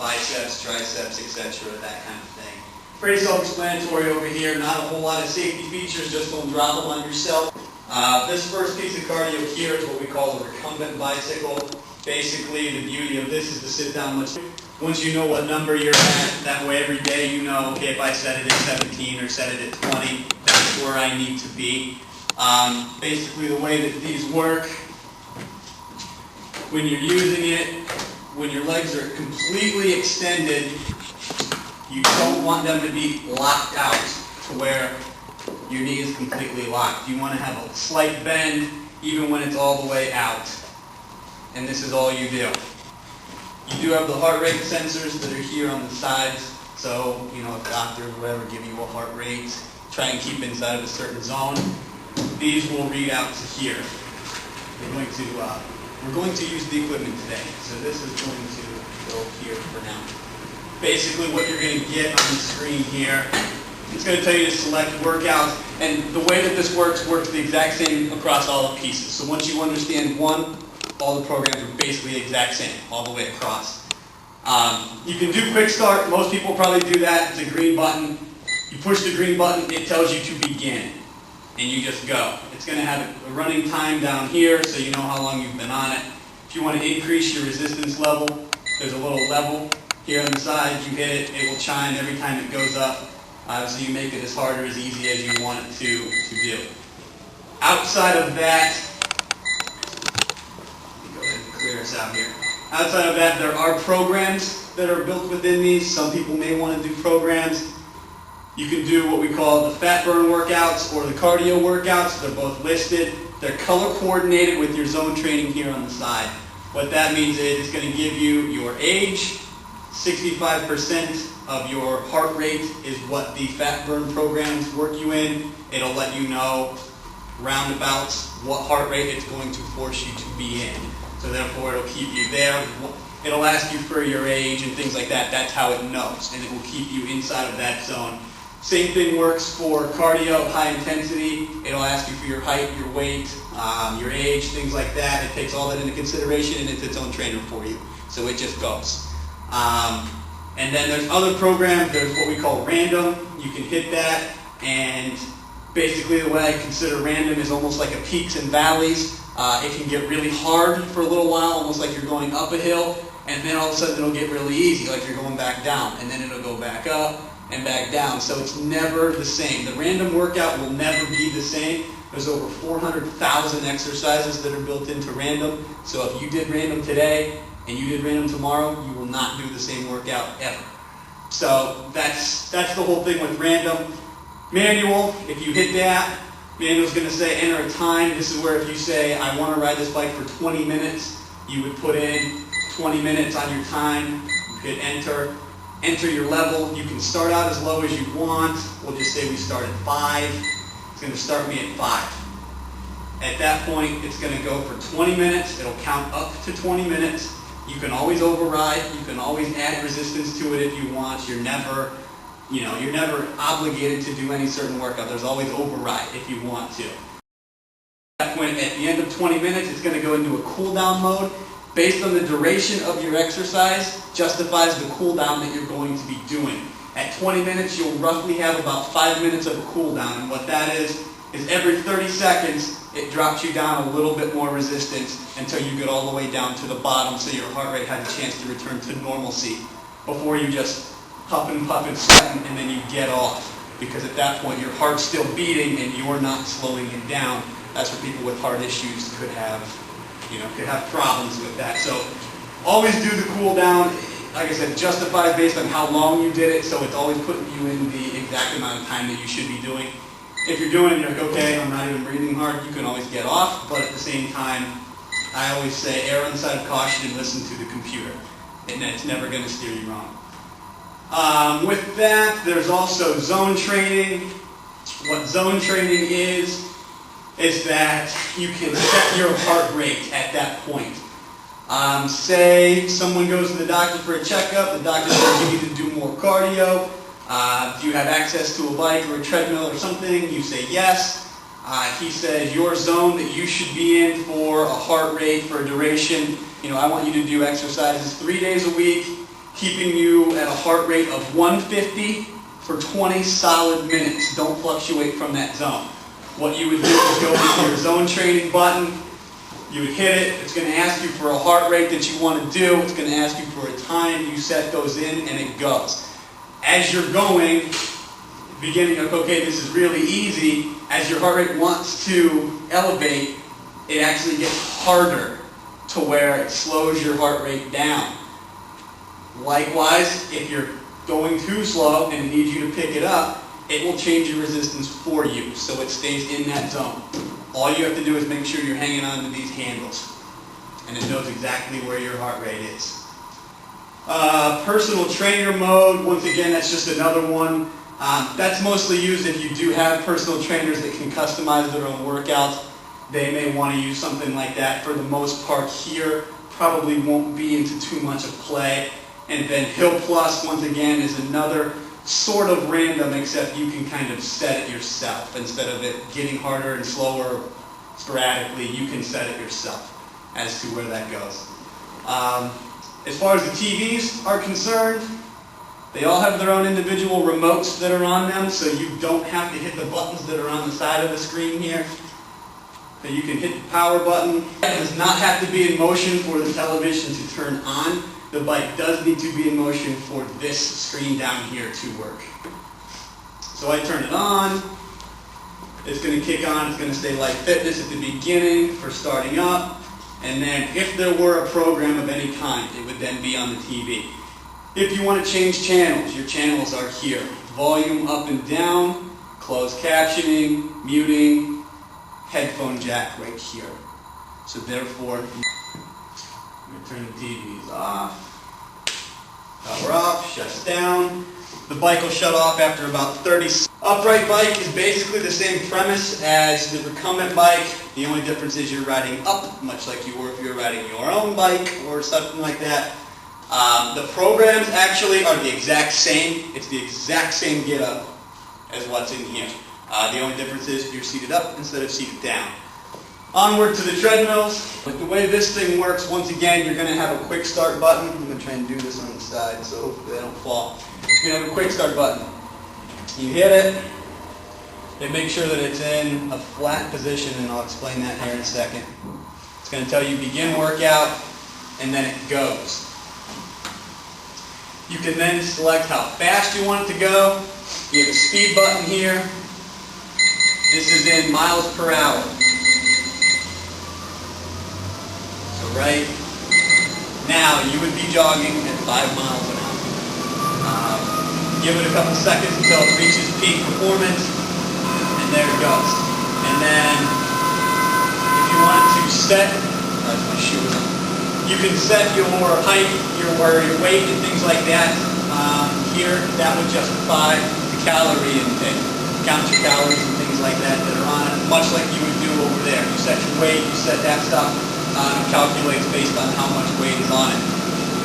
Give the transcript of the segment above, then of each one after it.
biceps, triceps, etc., that kind of thing. Pretty self-explanatory over here, not a whole lot of safety features, just don't drop them on yourself. This first piece of cardio here is what we call the recumbent bicycle. Basically, the beauty of this is to sit down much. Once you know what number you're at, that way every day you know, okay, if I set it at 17 or set it at 20, that's where I need to be. Basically, the way that these work, when you're using it, when your legs are completely extended, you don't want them to be locked out to where your knee is completely locked. You want to have a slight bend even when it's all the way out. And this is all you do. You do have the heart rate sensors that are here on the sides. So, you know, if doctors or whatever give you a heart rate, try and keep inside of a certain zone. These will read out to here. We're going to use the equipment today. So this is going to go here for now. Basically what you're going to get on the screen here, it's going to tell you to select workouts, and the way that this works the exact same across all the pieces. So once you understand one, all the programs are basically the exact same all the way across. You can do quick start. Most people probably do that. It's a green button. You push the green button, it tells you to begin, and you just go. It's going to have a running time down here so you know how long you've been on it. If you want to increase your resistance level, there's a little level here on the side. You hit it, it will chime every time it goes up. So you make it as hard or as easy as you want it to do. Outside of that, let me go ahead and clear this out here. Outside of that, there are programs that are built within these. Some people may want to do programs. You can do what we call the fat burn workouts or the cardio workouts. They're both listed. They're color coordinated with your zone training here on the side. What that means is it's going to give you your age. 65% of your heart rate is what the fat burn programs work you in. It'll let you know roundabouts what heart rate it's going to force you to be in. So therefore it'll keep you there. It'll ask you for your age and things like that. That's how it knows, and it will keep you inside of that zone. Same thing works for cardio, high intensity. It'll ask you for your height, your weight, your age, things like that. It takes all that into consideration, and it's its own trainer for you. So it just goes. And then there's other programs. There's what we call random. You can hit that, and basically the way I consider random is almost like a peaks and valleys. It can get really hard for a little while, almost like you're going up a hill, and then all of a sudden it'll get really easy, like you're going back down, and then it'll go back up and back down. So it's never the same. The random workout will never be the same. There's over 400,000 exercises that are built into random. So if you did random today and you did random tomorrow, you will not do the same workout ever. So that's the whole thing with random. Manual, if you hit that, manual's going to say enter a time. This is where if you say I want to ride this bike for 20 minutes, you would put in 20 minutes on your time. You hit enter. Enter your level. You can start out as low as you want. We'll just say we start at 5. It's going to start me at 5. At that point, it's going to go for 20 minutes. It'll count up to 20 minutes. You can always override. You can always add resistance to it if you want. You're never obligated to do any certain workout. There's always override if you want to. At that point, at the end of 20 minutes, it's going to go into a cool down mode. Based on the duration of your exercise, justifies the cool down that you're going to be doing. At 20 minutes, you'll roughly have about 5 minutes of a cool down, and what that is every 30 seconds, it drops you down a little bit more resistance until you get all the way down to the bottom so your heart rate has a chance to return to normalcy before you just huffing, puffing, sweating, and then you get off. Because at that point, your heart's still beating and you're not slowing it down. That's where people with heart issues could have problems with that. So always do the cool down. Like I said, justified based on how long you did it, so it's always putting you in the exact amount of time that you should be doing. If you're doing it and you're like, okay, I'm not even breathing hard, you can always get off, but at the same time, I always say err on the side of caution and listen to the computer, and it's never going to steer you wrong. With that, there's also zone training. What zone training is that you can set your heart rate at that point. Say someone goes to the doctor for a checkup, the doctor says you need to do more cardio. Do you have access to a bike or a treadmill or something? You say yes. He says your zone that you should be in for a heart rate, for a duration, I want you to do exercises 3 days a week. keeping you at a heart rate of 150 for 20 solid minutes. Don't fluctuate from that zone. What you would do is go into your zone training button, you would hit it, it's going to ask you for a heart rate that you want to do, it's going to ask you for a time, you set those in, and it goes. As you're going, beginning of, okay, this is really easy, as your heart rate wants to elevate, it actually gets harder to where it slows your heart rate down. Likewise, if you're going too slow and it needs you to pick it up, it will change your resistance for you so it stays in that zone. All you have to do is make sure you're hanging on to these handles and it knows exactly where your heart rate is. Personal trainer mode, once again, that's just another one. That's mostly used if you do have personal trainers that can customize their own workouts. They may want to use something like that. For the most part here, probably won't be into too much of play. And then Hill Plus, once again, is another sort of random, except you can kind of set it yourself. Instead of it getting harder and slower sporadically, you can set it yourself as to where that goes. As far as the TVs are concerned, they all have their own individual remotes that are on them, so you don't have to hit the buttons that are on the side of the screen here. So you can hit the power button. It does not have to be in motion for the television to turn on. The bike does need to be in motion for this screen down here to work. So I turn it on. It's going to kick on. It's going to say Life Fitness at the beginning for starting up. And then if there were a program of any kind, it would then be on the TV. If you want to change channels, your channels are here. Volume up and down, closed captioning, muting, headphone jack right here. So therefore, I'm going to turn the TVs off. Power off, shuts down. The bike will shut off after about 30 seconds. Upright bike is basically the same premise as the recumbent bike. The only difference is you're riding up, much like you were if you were riding your own bike or something like that. The programs actually are the exact same. It's the exact same get up as what's in here. The only difference is you're seated up instead of seated down. Onward to the treadmills. But the way this thing works, once again, you're going to have a quick start button. I'm going to try and do this on the side so hopefully they don't fall. You're going to have a quick start button. You hit it. They make sure that it's in a flat position, and I'll explain that here in a second. It's going to tell you begin workout, and then it goes. You can then select how fast you want it to go. You have a speed button here. This is in miles per hour. So right now you would be jogging at 5 miles an hour. Give it a couple seconds until it reaches peak performance, and there it goes. And then if you want to set, my shoes, you can set your height, your weight, and things like that here. That would justify the calorie intake. Count your calories and things like that that are on it, much like you would do over there. You set your weight, you set that stuff, it calculates based on how much weight is on it.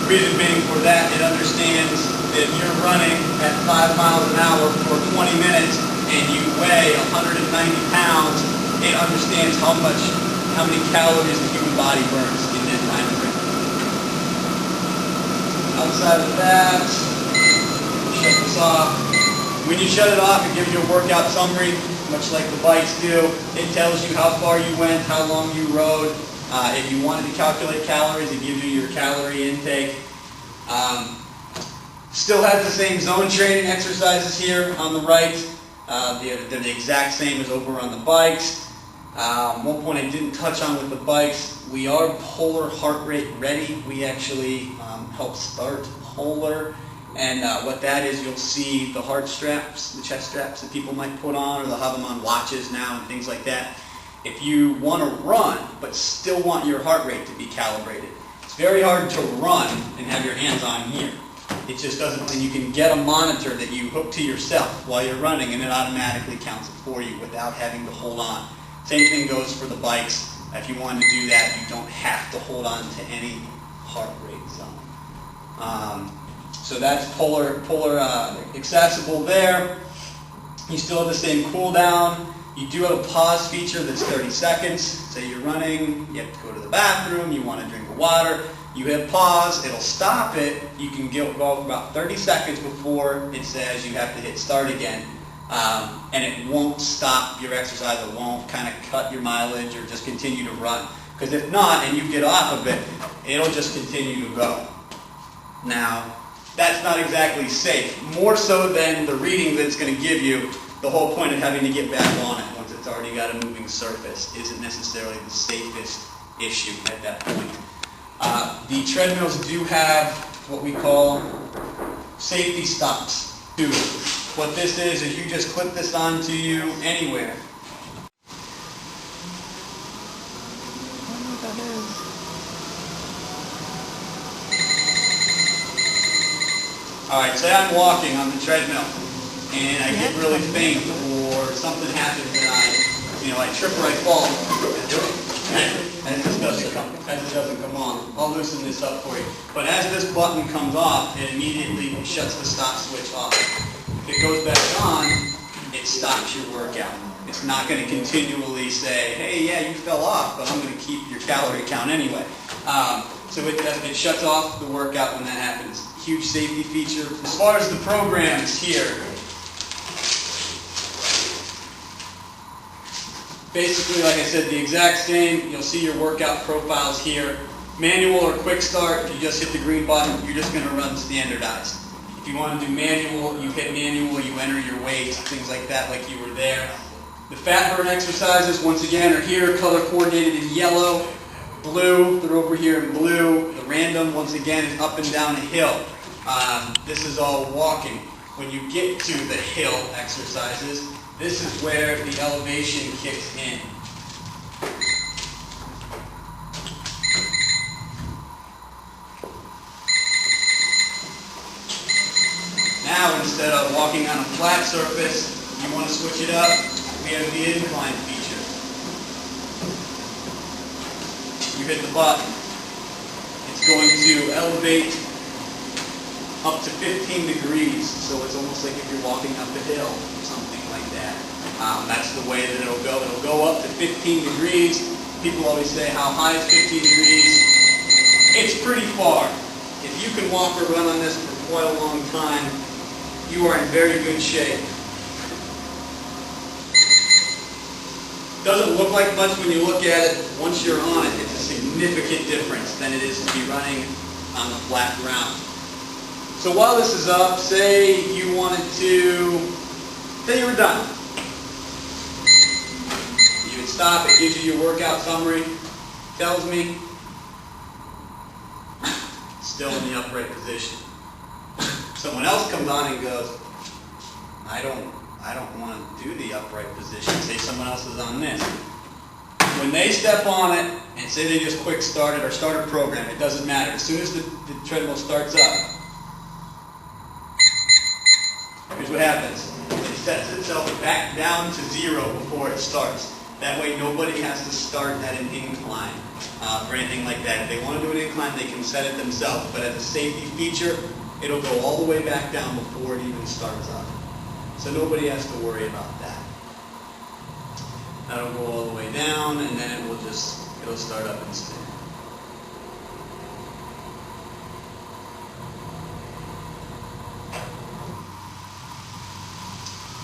The reason being for that, it understands that if you're running at 5 miles an hour for 20 minutes and you weigh 190 pounds, it understands how many calories the human body burns in that time frame. Outside of that, shut this off. When you shut it off, it gives you a workout summary, much like the bikes do. It tells you how far you went, how long you rode. If you wanted to calculate calories, it gives you your calorie intake. Still has the same zone training exercises here on the right. They're the exact same as over on the bikes. One point I didn't touch on with the bikes, we are Polar heart rate ready. We actually help start Polar. And what that is, you'll see the heart straps, the chest straps that people might put on, or they'll have them on watches now and things like that. If you want to run, but still want your heart rate to be calibrated, it's very hard to run and have your hands on here. It just doesn't, and you can get a monitor that you hook to yourself while you're running, and it automatically counts it for you without having to hold on. Same thing goes for the bikes. If you want to do that, you don't have to hold on to any heart rate zone. So that's Polar accessible there. You still have the same cool down. You do have a pause feature that's 30 seconds. Say you're running, you have to go to the bathroom, you want to drink water. You hit pause, it'll stop it. You can go about 30 seconds before it says you have to hit start again. And it won't stop your exercise. It won't kind of cut your mileage or just continue to run. Because if not, and you get off of it, it'll just continue to go. Now, that's not exactly safe. More so than the reading that it's going to give you, the whole point of having to get back on it once it's already got a moving surface isn't necessarily the safest issue at that point. The treadmills do have what we call safety stops too. What this is you just clip this onto you anywhere. I don't know what that is. Alright, say I'm walking on the treadmill and I get really faint or something happens and I trip or I fall. And it doesn't come on. I'll loosen this up for you. But as this button comes off, it immediately shuts the stop switch off. If it goes back on, it stops your workout. It's not going to continually say, hey, yeah, you fell off, but I'm going to keep your calorie count anyway. So it shuts off the workout when that happens. Huge safety feature. As far as the programs here, basically, like I said, the exact same. You'll see your workout profiles here. Manual or quick start, you just hit the green button, you're just going to run standardized. If you want to do manual, you hit manual, you enter your weight, things like that, like you were there. The fat burn exercises, once again, are here, color coordinated in yellow, blue, they're over here in blue. The random, once again, is up and down a hill. This is all walking. When you get to the hill exercises, this is where the elevation kicks in. Now, instead of walking on a flat surface, you want to switch it up, we have the incline feature. You hit the button. It's going to elevate up to 15 degrees, so it's almost like if you're walking up a hill or something like that. That's the way that it'll go. It'll go up to 15 degrees. People always say, how high is 15 degrees? It's pretty far. If you can walk or run on this for quite a long time, you are in very good shape. Doesn't look like much when you look at it. Once you're on it, it's a significant difference than it is to be running on the flat ground. So while this is up, say you wanted to, say you were done. You would stop, it gives you your workout summary, tells me, still in the upright position. Someone else comes on and goes, I don't want to do the upright position. Say someone else is on this. When they step on it and say they just quick start it or start a program, it doesn't matter. As soon as the treadmill starts up, here's what happens. It sets itself back down to 0 before it starts. That way nobody has to start at an incline or anything like that. If they want to do an incline, they can set it themselves. But as a safety feature, it'll go all the way back down before it even starts up. So nobody has to worry about that. That'll go all the way down, and then it'll start up instead.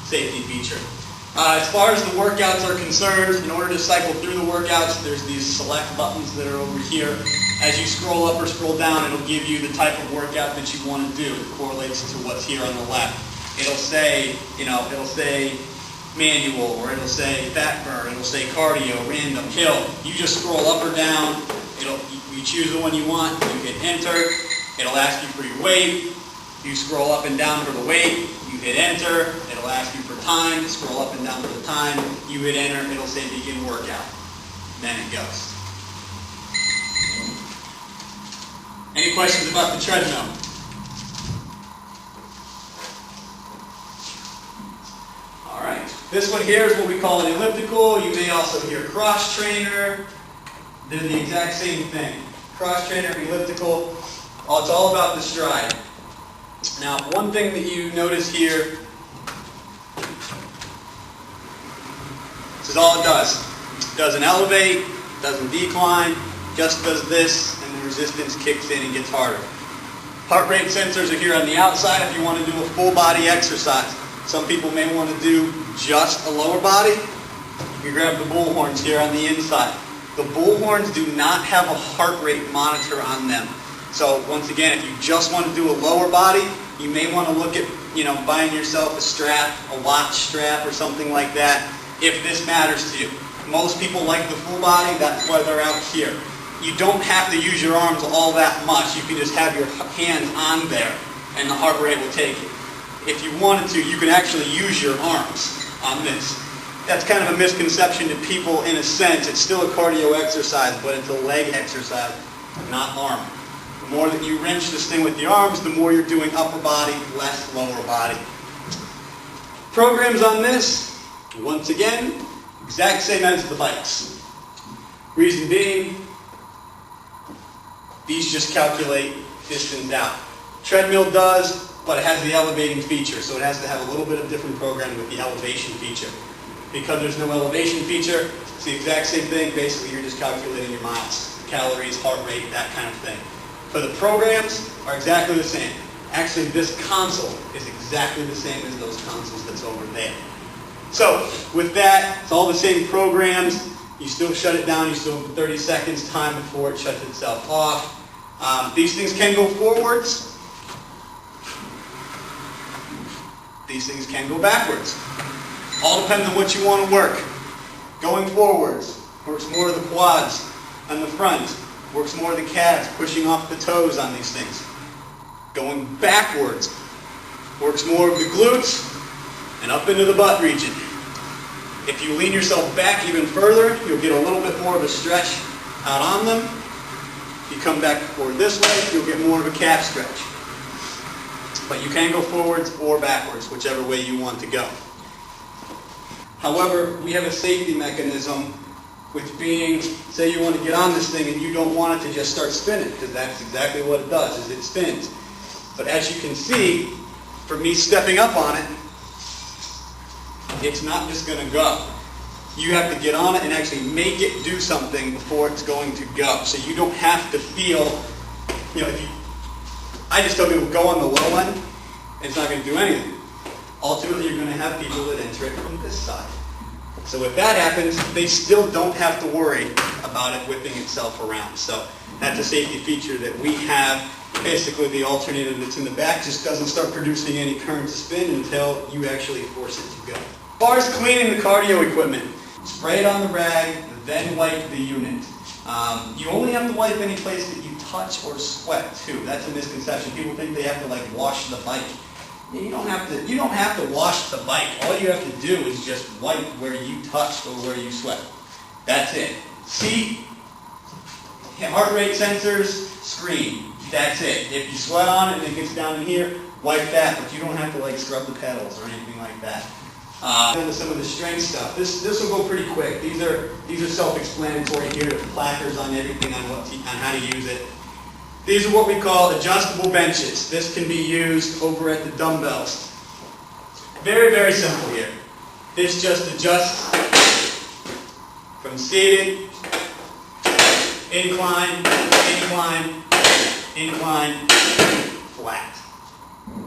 Safety feature. As far as the workouts are concerned, in order to cycle through the workouts, there's these select buttons that are over here. As you scroll up or scroll down, it'll give you the type of workout that you want to do. It correlates to what's here on the left. It'll say, it'll say manual, or it'll say fat burn, it'll say cardio, random, hill. You just scroll up or down. You choose the one you want. You hit enter. It'll ask you for your weight. You scroll up and down for the weight. You hit enter. It'll ask you for time. Scroll up and down for the time. You hit enter. It'll say begin workout. Then it goes. Any questions about the treadmill? All right. This one here is what we call an elliptical. You may also hear cross trainer. They're the exact same thing. Cross trainer, elliptical. It's all about the stride. Now, one thing that you notice here, this is all it does. It doesn't elevate, doesn't decline, just does this and the resistance kicks in and gets harder. Heart rate sensors are here on the outside if you want to do a full body exercise. Some people may want to do just a lower body. You can grab the bull horns here on the inside. The bull horns do not have a heart rate monitor on them. So once again, if you just want to do a lower body, you may want to look at, buying yourself a strap, a watch strap or something like that, if this matters to you. Most people like the full body, that's why they're out here. You don't have to use your arms all that much. You can just have your hands on there and the heart rate will take it. If you wanted to, you can actually use your arms on this. That's kind of a misconception to people in a sense. It's still a cardio exercise, but it's a leg exercise, not arm. The more that you wrench this thing with the arms, the more you're doing upper body, less lower body. Programs on this, once again, exact same as the bikes. Reason being, these just calculate distance out. Treadmill does, but it has the elevating feature, so it has to have a little bit of different programming with the elevation feature. Because there's no elevation feature, it's the exact same thing. Basically, you're just calculating your miles, calories, heart rate, that kind of thing. But the programs are exactly the same. Actually, this console is exactly the same as those consoles that's over there. So, with that, it's all the same programs. You still shut it down. You still have 30 seconds time before it shuts itself off. These things can go forwards. These things can go backwards. All depends on what you want to work. Going forwards works more of the quads on the front. Works more of the calves, pushing off the toes on these things. Going backwards works more of the glutes and up into the butt region. If you lean yourself back even further, you'll get a little bit more of a stretch out on them. If you come back forward this way, you'll get more of a calf stretch. But you can go forwards or backwards, whichever way you want to go. However, we have a safety mechanism, which being, say you want to get on this thing and you don't want it to just start spinning, because that's exactly what it does, is it spins. But as you can see, for me stepping up on it, it's not just going to go. You have to get on it and actually make it do something before it's going to go. So you don't have to feel, I just tell people go on the low end, and it's not going to do anything. Ultimately, you're going to have people that enter it from this side. So if that happens, they still don't have to worry about it whipping itself around. So that's a safety feature that we have. Basically, the alternator that's in the back just doesn't start producing any current to spin until you actually force it to go. As far as cleaning the cardio equipment, spray it on the rag, then wipe the unit. You only have to wipe any place that you touch or sweat too. That's a misconception. People think they have to wash the bike. You don't have to wash the bike. All you have to do is just wipe where you touched or where you sweat. That's it. Seat, heart rate sensors, screen. That's it. If you sweat on it and it gets down in here, wipe that, but you don't have to scrub the pedals or anything like that. Into some of the strength stuff. This will go pretty quick. These are self-explanatory here. There's placards on everything on how to use it. These are what we call adjustable benches. This can be used over at the dumbbells. Very, very simple here. This just adjusts from seated, incline, incline, incline, flat.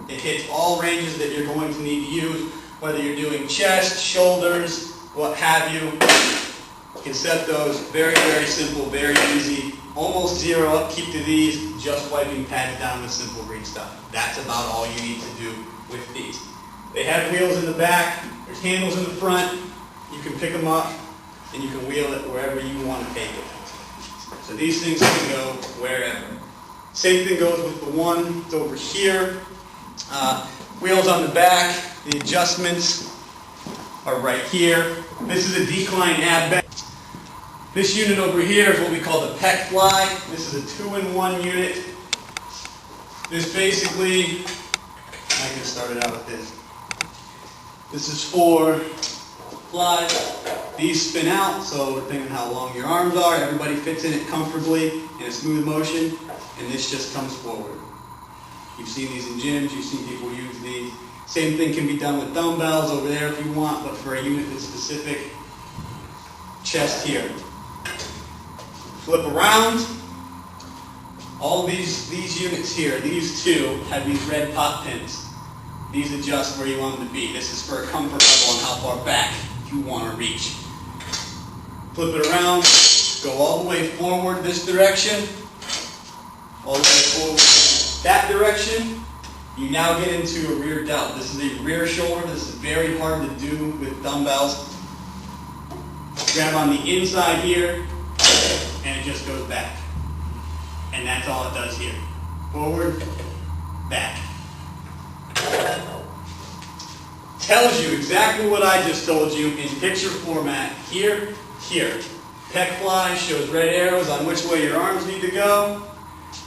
It hits all ranges that you're going to need to use, whether you're doing chest, shoulders, what have you. You can set those. Very, very simple, very easy. Almost zero upkeep to these, just wiping pads down with simple green stuff. That's about all you need to do with these. They have wheels in the back, there's handles in the front. You can pick them up and you can wheel it wherever you want to take it. So these things can go wherever. Same thing goes with the one that's over here. Wheels on the back, the adjustments are right here. This is a decline ab bench. This unit over here is what we call the pec fly. This is a 2-in-1 unit. This basically, I can start it out with this. This is for flies. These spin out, so depending on how long your arms are, everybody fits in it comfortably in a smooth motion, and this just comes forward. You've seen these in gyms, you've seen people use these. Same thing can be done with dumbbells over there if you want, but for a unit that's specific, chest here. Flip around, All these units here, these two, have these red pop pins. These adjust where you want them to be. This is for a comfort level on how far back you want to reach. Flip it around, go all the way forward this direction, all the way forward that direction. You now get into a rear delt. This is a rear shoulder. This is very hard to do with dumbbells. Grab on the inside here, and it just goes back. And that's all it does here. Forward, back. Tells you exactly what I just told you in picture format. Here, here. Pec fly shows red arrows on which way your arms need to go.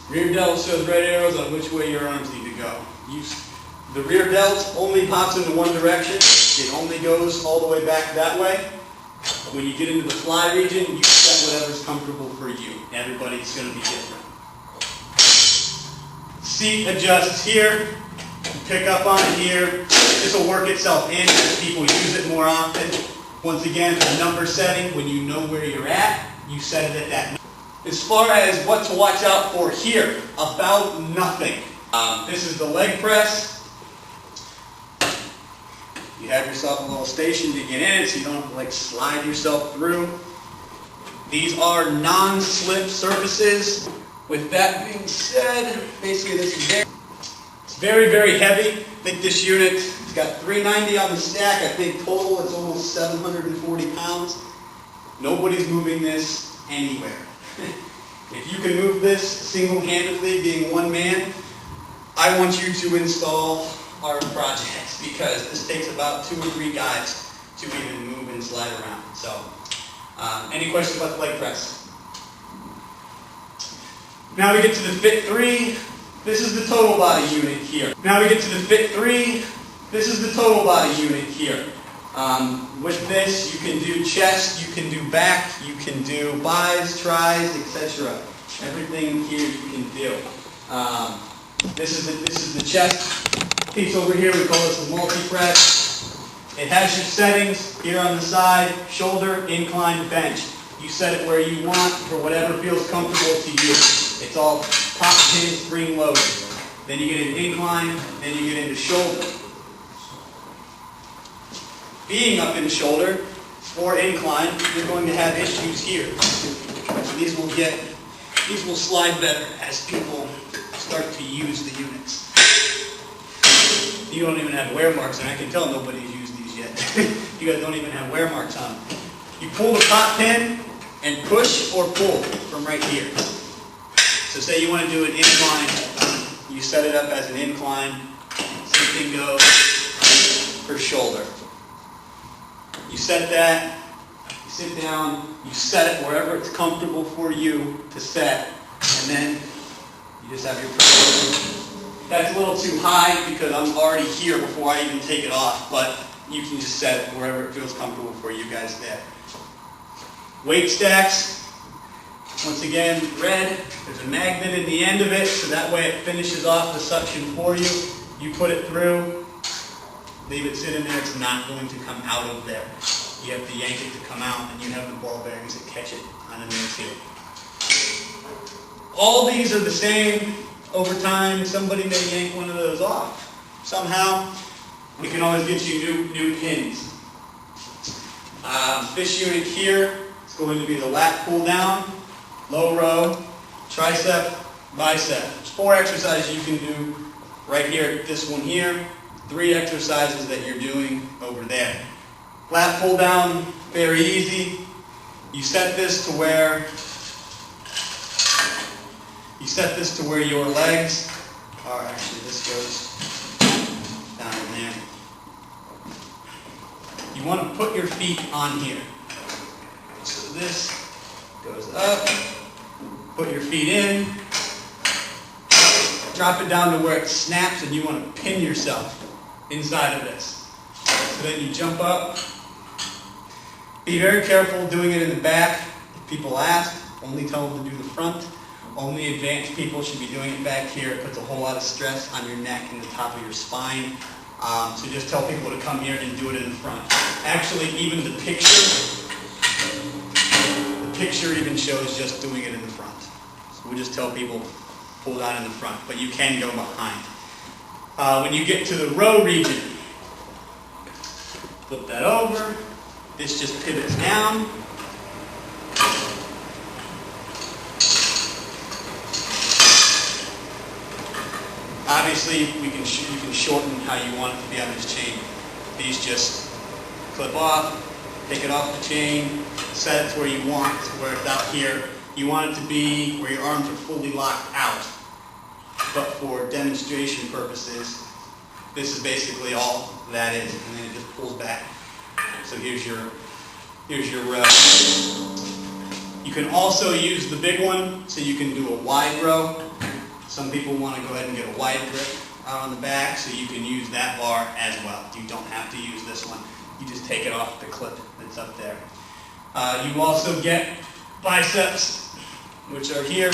Rear delt shows red arrows on which way your arms need to go. The rear delt only pops into one direction. It only goes all the way back that way. When you get into the fly region, you set whatever's comfortable for you. Everybody's going to be different. Seat adjusts here. You pick up on it here. This will work itself in as people use it more often. Once again, the number setting, when you know where you're at, you set it at that number. As far as what to watch out for here, about nothing. This is the leg press. You have yourself a little station to get in it so you don't have to slide yourself through. These are non-slip surfaces. With that being said, basically this is very, very heavy. I think this unit has got 390 on the stack. I think total it's almost 740 pounds. Nobody's moving this anywhere. If you can move this single-handedly, being one man, I want you to install our project because this takes about 2 or 3 guys to even move and slide around. So, any questions about the leg press? Now we get to the Fit 3. This is the total body unit here. Now we get to the Fit 3. This is the total body unit here. With this, you can do chest, you can do back, you can do bis, tris, etc. Everything here you can do. This is the chest piece over here. We call this the multi-press. It has your settings here on the side: shoulder, incline, bench. You set it where you want for whatever feels comfortable to you. It's all pop pin, spring loaded. Then you get into incline, then you get into shoulder. Being up in shoulder or incline, you're going to have issues here. These will slide better as people start to use the units. You don't even have wear marks, and I can tell nobody's used these yet. You guys don't even have wear marks on them. You pull the pop pin and push or pull from right here. So say you want to do an incline, you set it up as an incline. Same thing goes for shoulder. You set that, you sit down, you set it wherever it's comfortable for you to set, and then you just have your pressure. That's a little too high because I'm already here before I even take it off, but you can just set it wherever it feels comfortable for you guys there. Weight stacks, once again, red. There's a magnet in the end of it, so that way it finishes off the suction for you. You put it through, leave it sit in there, it's not going to come out of there. You have to yank it to come out, and you have the ball bearings that catch it on in there too. All these are the same. Over time, somebody may yank one of those off. Somehow, we can always get you new pins. This unit here is going to be the lat pull down, low row, tricep, bicep. There's 4 exercises you can do right here. This one here, 3 exercises that you're doing over there. Lat pull down, very easy. You set this to where your legs are. Actually, this goes down in there. You want to put your feet on here. So this goes up, put your feet in, drop it down to where it snaps, and you want to pin yourself inside of this. So then you jump up. Be very careful doing it in the back. If people ask, only tell them to do the front. Only advanced people should be doing it back here. It puts a whole lot of stress on your neck and the top of your spine. So just tell people to come here and do it in the front. Actually, even the picture even shows just doing it in the front. So we just tell people, pull down in the front, but you can go behind. When you get to the row region, flip that over. This just pivots down. Obviously, you can shorten how you want it to be on this chain. These just clip off, take it off the chain, set it to where you want, where it's out here. You want it to be where your arms are fully locked out. But for demonstration purposes, this is basically all that is, and then it just pulls back. So here's your row. You can also use the big one, so you can do a wide row. Some people want to go ahead and get a wide grip out on the back, so you can use that bar as well. You don't have to use this one. You just take it off the clip that's up there. You also get biceps, which are here.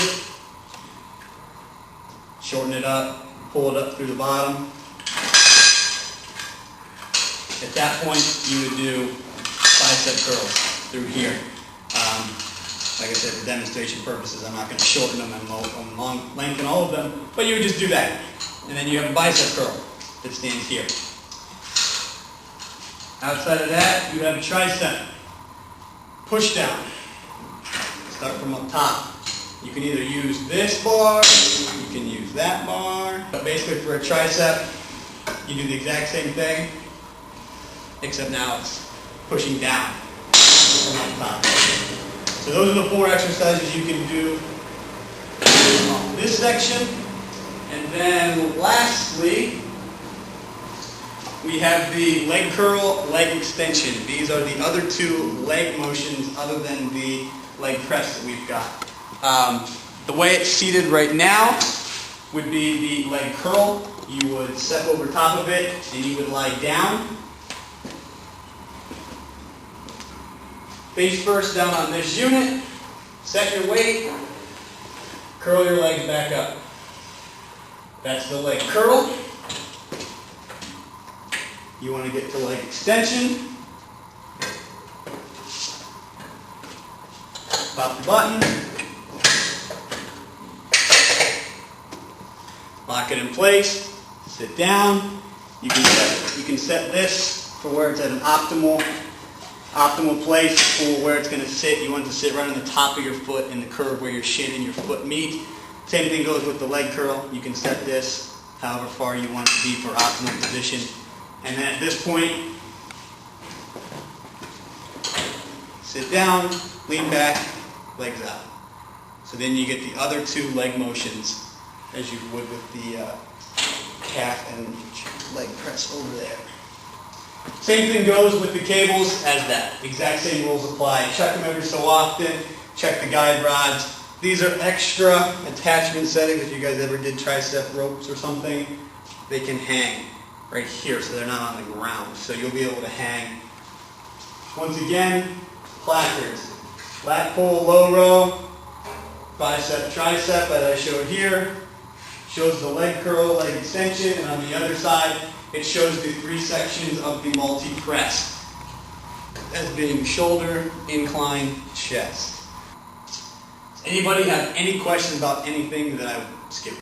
Shorten it up, pull it up through the bottom. At that point, you would do bicep curls through here. Like I said, for demonstration purposes, I'm not going to shorten them and lengthen all of them, but you would just do that. And then you have a bicep curl that stands here. Outside of that, you have a tricep. Push down. Start from up top. You can either use this bar, you can use that bar. But basically for a tricep, you do the exact same thing, except now it's pushing down from up top. So those are the 4 exercises you can do on this section. And then lastly, we have the leg curl, leg extension. These are the other 2 leg motions other than the leg press that we've got. The way it's seated right now would be the leg curl. You would step over top of it and you would lie down. Face first down on this unit. Set your weight. Curl your legs back up. That's the leg curl. You want to get to leg extension. Pop the button. Lock it in place. Sit down. You can set this for where it's at an optimal place for where it's going to sit. You want it to sit right on the top of your foot in the curve where your shin and your foot meet. Same thing goes with the leg curl. You can set this however far you want it to be for optimal position. And then at this point, sit down, lean back, legs out. So then you get the other 2 leg motions as you would with the calf and leg press over there. Same thing goes with the cables as that. Exact same rules apply. Check them every so often. Check the guide rods. These are extra attachment settings. If you guys ever did tricep ropes or something, they can hang right here so they're not on the ground. So you'll be able to hang. Once again, placards. Lat pull, low row, bicep, tricep, as I showed here. Shows the leg curl, leg extension, and on the other side, it shows the 3 sections of the multi-press as being shoulder, incline, chest. Anybody have any questions about anything that I skipped?